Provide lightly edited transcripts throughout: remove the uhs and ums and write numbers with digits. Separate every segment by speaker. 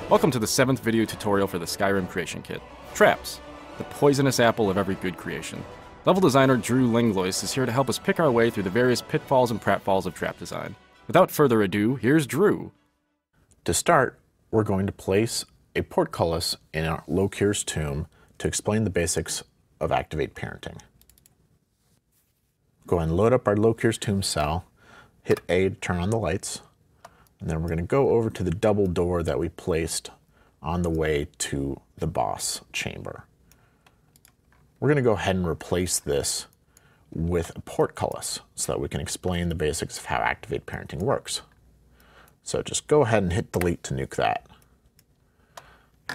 Speaker 1: Welcome to the 7th video tutorial for the Skyrim Creation Kit. Traps, the poisonous apple of every good creation. Level designer Drew Langlois is here to help us pick our way through the various pitfalls and pratfalls of trap design. Without further ado, here's Drew.
Speaker 2: To start, we're going to place a portcullis in our Lokir's tomb to explain the basics of Activate Parenting. Go ahead and load up our Lokir's tomb cell, hit A to turn on the lights, and then we're going to go over to the double door that we placed on the way to the boss chamber. We're going to go ahead and replace this with a portcullis so that we can explain the basics of how Activate Parenting works. So just go ahead and hit delete to nuke that.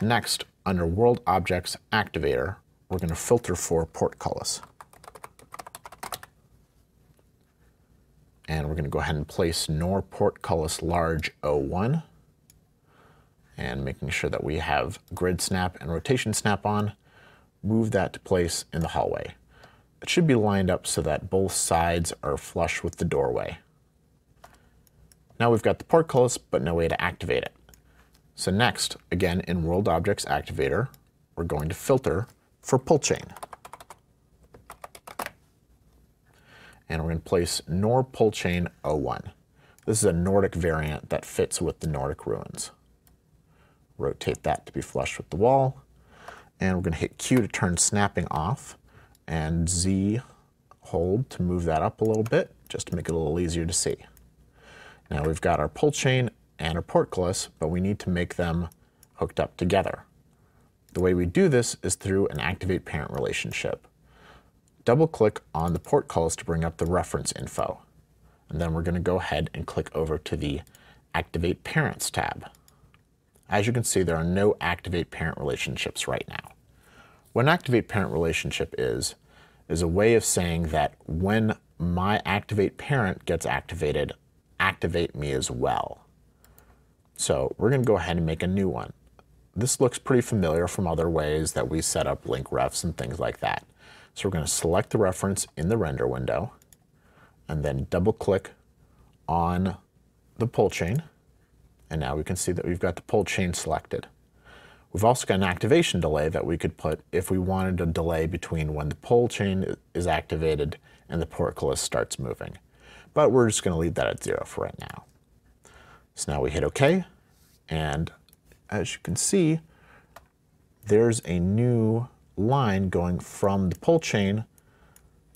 Speaker 2: Next, under World Objects Activator, we're going to filter for portcullis. And we're going to go ahead and place nor portcullis large 01. And making sure that we have grid snap and rotation snap on, move that to place in the hallway. It should be lined up so that both sides are flush with the doorway. Now we've got the portcullis, but no way to activate it. So next, again in World Objects Activator, we're going to filter for pull chain. And we're going to place nor pull chain 01. This is a Nordic variant that fits with the Nordic ruins. Rotate that to be flush with the wall. And we're going to hit Q to turn snapping off, and Z hold to move that up a little bit, just to make it a little easier to see. Now we've got our pull chain and our portcullis, but we need to make them hooked up together. The way we do this is through an Activate Parent relationship. Double-click on the portcullis to bring up the reference info. And then we're going to go ahead and click over to the Activate Parents tab. As you can see, there are no Activate Parent relationships right now. What an Activate Parent relationship is a way of saying that when my Activate Parent gets activated, activate me as well. So we're going to go ahead and make a new one. This looks pretty familiar from other ways that we set up link refs and things like that. So we're going to select the reference in the render window and then double click on the pull chain. And now we can see that we've got the pull chain selected. We've also got an activation delay that we could put if we wanted a delay between when the pull chain is activated and the portcullis starts moving. But we're just going to leave that at 0 for right now. So now we hit OK. And as you can see, there's a new line going from the pull chain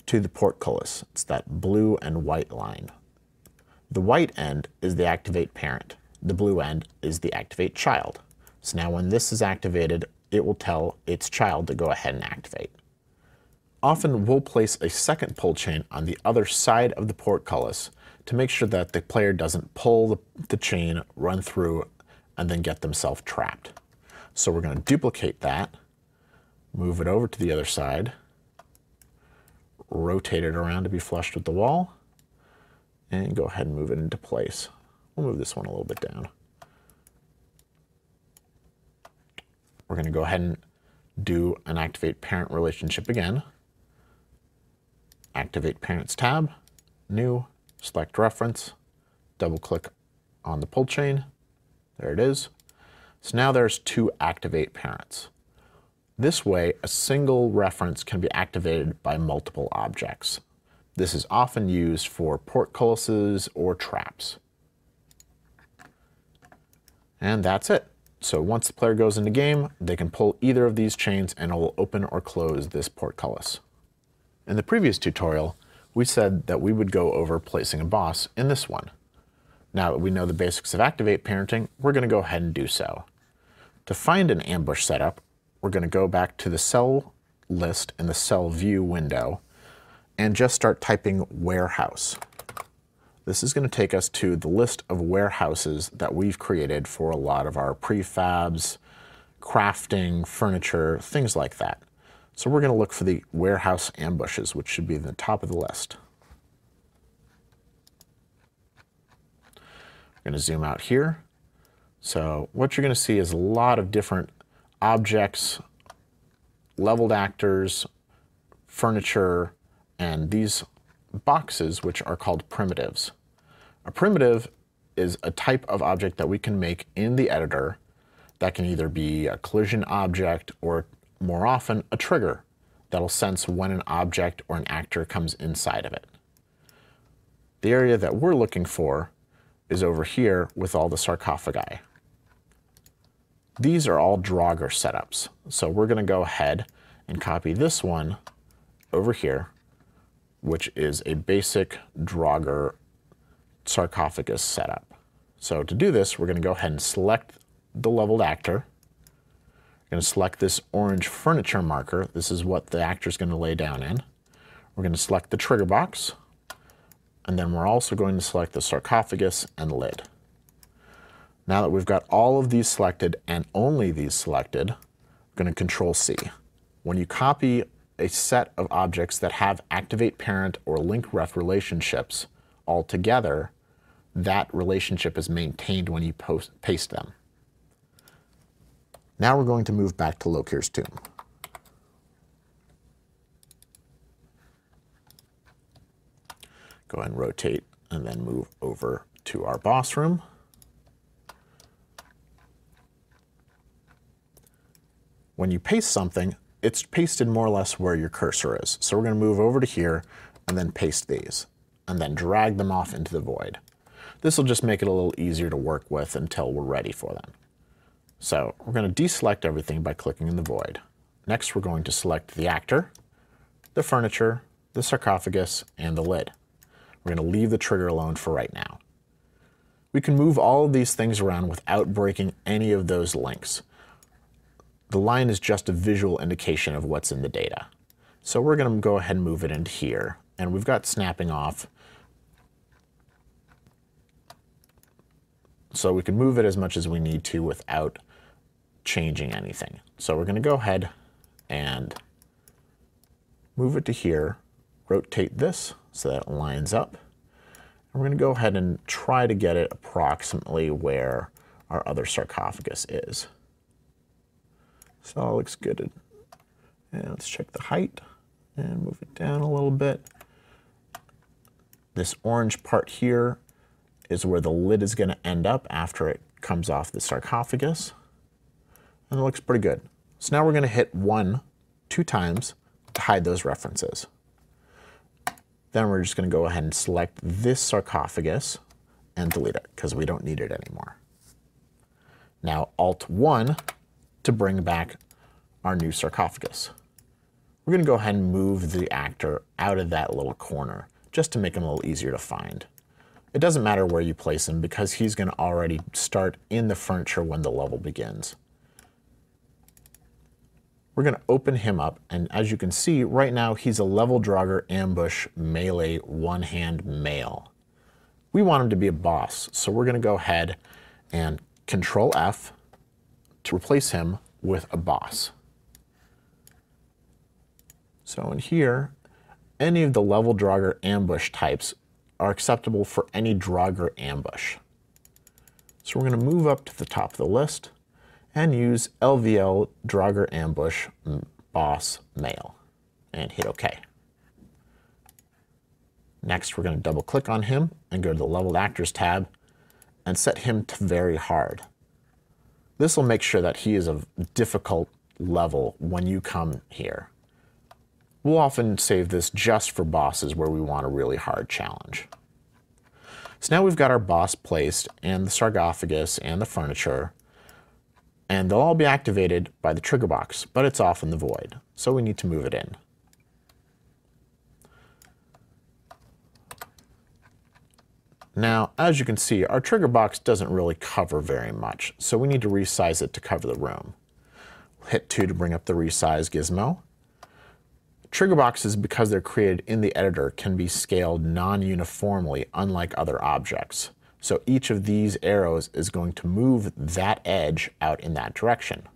Speaker 2: to the portcullis. It's that blue and white line. The white end is the Activate Parent. The blue end is the Activate Child. So now when this is activated, it will tell its child to go ahead and activate. Often we'll place a second pull chain on the other side of the portcullis to make sure that the player doesn't pull the chain, run through, and then get themselves trapped. So we're going to duplicate that, move it over to the other side, rotate it around to be flushed with the wall, and go ahead and move it into place. We'll move this one a little bit down. We're going to go ahead and do an Activate Parent relationship again. Activate Parents tab, new, select reference, double click on the pull chain. There it is. So now there's two Activate Parents. This way, a single reference can be activated by multiple objects. This is often used for portcullises or traps. And that's it. So once the player goes into game, they can pull either of these chains and it will open or close this portcullis. In the previous tutorial, we said that we would go over placing a boss in this one. Now that we know the basics of Activate Parenting, we're going to go ahead and do so. To find an ambush setup, we're going to go back to the cell list in the cell view window and just start typing warehouse. This is going to take us to the list of warehouses that we've created for a lot of our prefabs, crafting, furniture, things like that. So we're going to look for the warehouse ambushes, which should be in the top of the list. We're going to zoom out here. So what you're going to see is a lot of different objects, leveled actors, furniture, and these boxes, which are called primitives. A primitive is a type of object that we can make in the editor That can either be a collision object or, more often, a trigger that'll sense when an object or an actor comes inside of it. The area that we're looking for is over here with all the sarcophagi. These are all Draugr setups. So we're going to go ahead and copy this one over here, which is a basic Draugr sarcophagus setup. So to do this, we're going to go ahead and select the leveled actor. We're going to select this orange furniture marker. This is what the actor is going to lay down in. We're going to select the trigger box, and then we're also going to select the sarcophagus and lid. Now that we've got all of these selected and only these selected, we're going to Control C. When you copy a set of objects that have activate parent or link ref relationships all together, that relationship is maintained when you paste them. Now we're going to move back to Lokir's tomb. Go ahead and rotate and then move over to our boss room. When you paste something, it's pasted more or less where your cursor is. So we're going to move over to here and then paste these, and then drag them off into the void. This will just make it a little easier to work with until we're ready for them. So we're going to deselect everything by clicking in the void. Next, we're going to select the actor, the furniture, the sarcophagus, and the lid. We're going to leave the trigger alone for right now. We can move all of these things around without breaking any of those links. The line is just a visual indication of what's in the data. So we're going to go ahead and move it into here, and we've got snapping off. So we can move it as much as we need to without changing anything. So we're going to go ahead and move it to here, rotate this so that it lines up. And we're going to go ahead and try to get it approximately where our other sarcophagus is. So it looks good. And let's check the height and move it down a little bit. This orange part here is where the lid is going to end up after it comes off the sarcophagus. And it looks pretty good. So now we're going to hit 1 2 times to hide those references. Then we're just going to go ahead and select this sarcophagus and delete it because we don't need it anymore. Now Alt-1 to bring back our new sarcophagus. We're going to go ahead and move the actor out of that little corner just to make him a little easier to find. It doesn't matter where you place him because he's going to already start in the furniture when the level begins. We're going to open him up, and as you can see, right now he's a level Draugr ambush melee one-hand male. We want him to be a boss, so we're going to go ahead and Control F to replace him with a boss. So in here, any of the level Draugr ambush types are acceptable for any Draugr ambush. So we're going to move up to the top of the list and use LVL Draugr ambush boss male and hit OK. Next, we're going to double click on him and go to the leveled actors tab and set him to very hard. This will make sure that he is a difficult level when you come here. We'll often save this just for bosses where we want a really hard challenge. So now we've got our boss placed and the sarcophagus and the furniture, and they'll all be activated by the trigger box, but it's off in the void, so we need to move it in. Now, as you can see, our trigger box doesn't really cover very much, so we need to resize it to cover the room. Hit 2 to bring up the resize gizmo. Trigger boxes, because they're created in the editor, can be scaled non-uniformly, unlike other objects. So each of these arrows is going to move that edge out in that direction.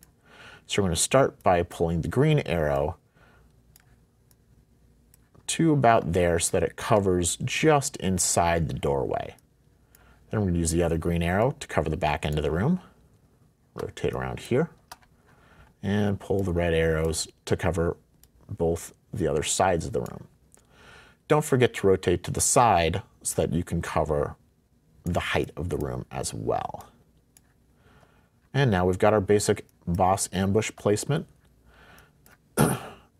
Speaker 2: So we're going to start by pulling the green arrow to about there so that it covers just inside the doorway. Then we're going to use the other green arrow to cover the back end of the room. Rotate around here and pull the red arrows to cover both the other sides of the room. Don't forget to rotate to the side so that you can cover the height of the room as well. And now we've got our basic boss ambush placement.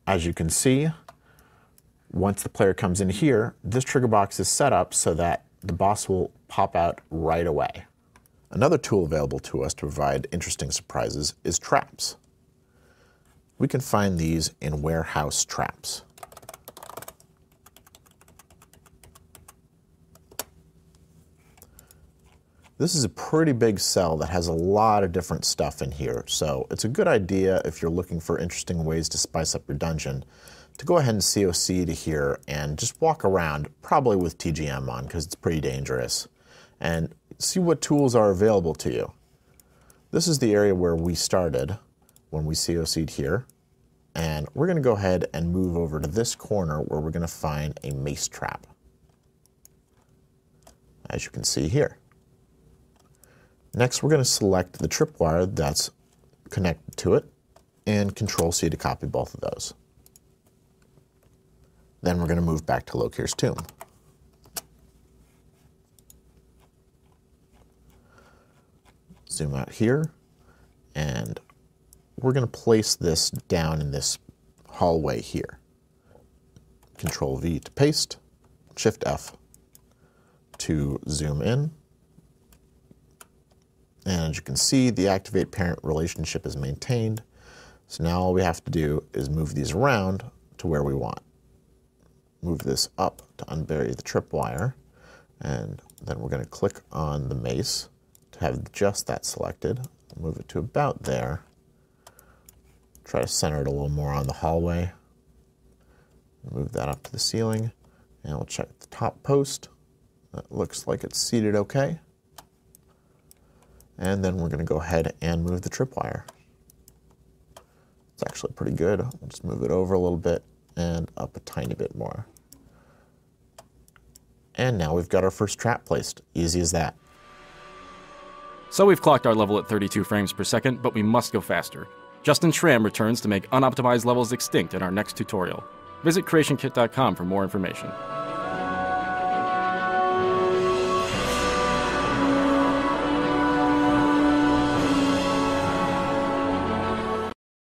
Speaker 2: As you can see, once the player comes in here, this trigger box is set up so that the boss will pop out right away. Another tool available to us to provide interesting surprises is traps. We can find these in warehouse traps. This is a pretty big cell that has a lot of different stuff in here, so it's a good idea if you're looking for interesting ways to spice up your dungeon to go ahead and COC to here and just walk around, probably with TGM on because it's pretty dangerous, and see what tools are available to you. This is the area where we started when we COC'd here, and we're going to go ahead and move over to this corner where we're going to find a mace trap, as you can see here. Next, we're going to select the tripwire that's connected to it and Control-C to copy both of those. Then we're going to move back to Lokir's tomb. Zoom out here, and we're going to place this down in this hallway here. Control-V to paste, Shift-F to zoom in. And as you can see, the activate parent relationship is maintained. So now all we have to do is move these around to where we want. Move this up to unbury the tripwire, and then we're going to click on the mace to have just that selected. Move it to about there. Try to center it a little more on the hallway. Move that up to the ceiling, and we'll check the top post. That looks like it's seated okay. And then we're going to go ahead and move the tripwire. It's actually pretty good. We'll just move it over a little bit and up a tiny bit more. And now we've got our first trap placed. Easy as that.
Speaker 1: So we've clocked our level at 32 frames per second, but we must go faster. Justin Schramm returns to make unoptimized levels extinct in our next tutorial. Visit creationkit.com for more information.